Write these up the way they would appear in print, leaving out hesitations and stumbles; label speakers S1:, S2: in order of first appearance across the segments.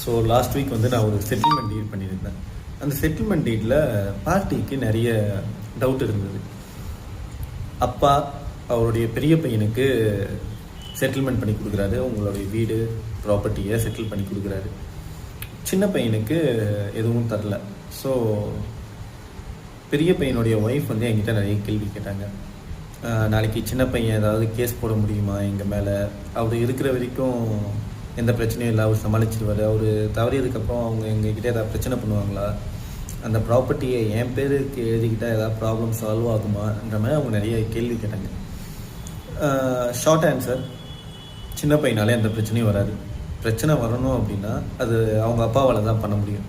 S1: So last week வந்து நான் ஒரு செட்டில்மெண்ட் டீட் பண்ணியிருந்தேன். அந்த செட்டில்மெண்ட் டீட்டில் பார்ட்டிக்கு நிறைய டவுட் இருந்தது. அப்பா அவருடைய பெரிய பையனுக்கு செட்டில்மெண்ட் பண்ணி கொடுக்குறாரு, உங்களுடைய வீடு ப்ராப்பர்ட்டியை செட்டில் பண்ணி கொடுக்குறாரு. சின்ன பையனுக்கு எதுவும் தரல. ஸோ பெரிய பையனுடைய ஒய்ஃப் வந்து என்கிட்ட நிறைய கேள்வி கேட்டாங்க. நாளைக்கு சின்ன பையன் ஏதாவது கேஸ் போட முடியுமா எங்கள் மேலே, அவர் இருக்கிற வரைக்கும் எந்த பிரச்சனையும் இல்லை, அவர் சமாளிச்சிருவார், அவர் தவறியதுக்கப்புறம் அவங்க எங்ககிட்ட ஏதாவது பிரச்சனை பண்ணுவாங்களா, அந்த ப்ராப்பர்ட்டியை என் பேருக்கு எழுதிக்கிட்டால் ஏதாவது ப்ராப்ளம் சால்வ் ஆகுமான்ற மாதிரி அவங்க நிறைய கேள்வி கேட்டாங்க. ஷார்ட் ஆன்சர், சின்ன பையனாலே எந்த பிரச்சனையும் வராது. பிரச்சனை வரணும் அப்படின்னா அது அவங்க அப்பாவால் தான் பண்ண முடியும்.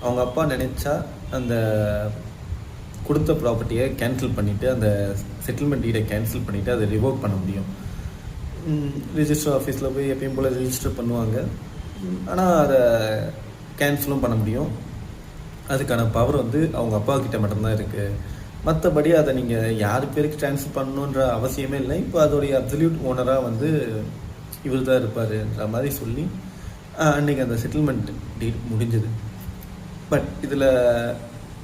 S1: அவங்க அப்பா நினச்சா அந்த கொடுத்த ப்ராப்பர்ட்டியை கேன்சல் பண்ணிவிட்டு, அந்த செட்டில்மெண்ட் டீடை கேன்சல் பண்ணிவிட்டு அதை ரிவோக் பண்ண முடியும். ரிஜிஸ்டர் ஆஃபீஸில் போய் எப்பயும் போல் ரிஜிஸ்டர் பண்ணுவாங்க. ஆனால் அதை கேன்சலும் பண்ண முடியும். அதுக்கான பவர் வந்து அவங்க அப்பாக்கிட்ட மட்டும்தான் இருக்குது. மற்றபடி அதை நீங்கள் யார் பேருக்கு ட்ரான்ஸ்ஃபர் பண்ணணுன்ற அவசியமே இல்லை. இப்போ அதோடைய அப்சல்யூட் ஓனராக வந்து இவர் தான் இருப்பார்ன்ற மாதிரி சொல்லி அன்றைக்கி அந்த செட்டில்மெண்ட் டீட் முடிஞ்சது. பட் இதில்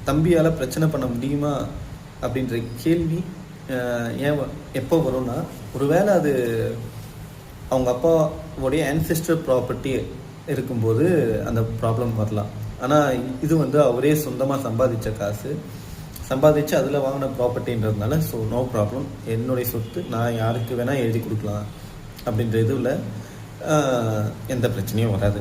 S1: தம்பியால் பிரச்சனை பண்ண முடியுமா அப்படின்ற கேள்வி ஏன் எப்போ வரும்னா, ஒருவேளை அது அவங்க அப்பாவுடைய ஆன்செஸ்டர் ப்ராப்பர்ட்டி இருக்கும்போது அந்த ப்ராப்ளம் வரலாம். ஆனால் இது வந்து அவரே சொந்தமாக சம்பாதிச்ச காசு, சம்பாதிச்சு அதில் வாங்கின ப்ராப்பர்ட்டின்றதுனால ஸோ நோ ப்ராப்ளம், என்னுடைய சொத்து நான் யாருக்கு வேணால் எழுதி கொடுக்கலாம் அப்படின்ற இதில் எந்த பிரச்சனையும் வராது.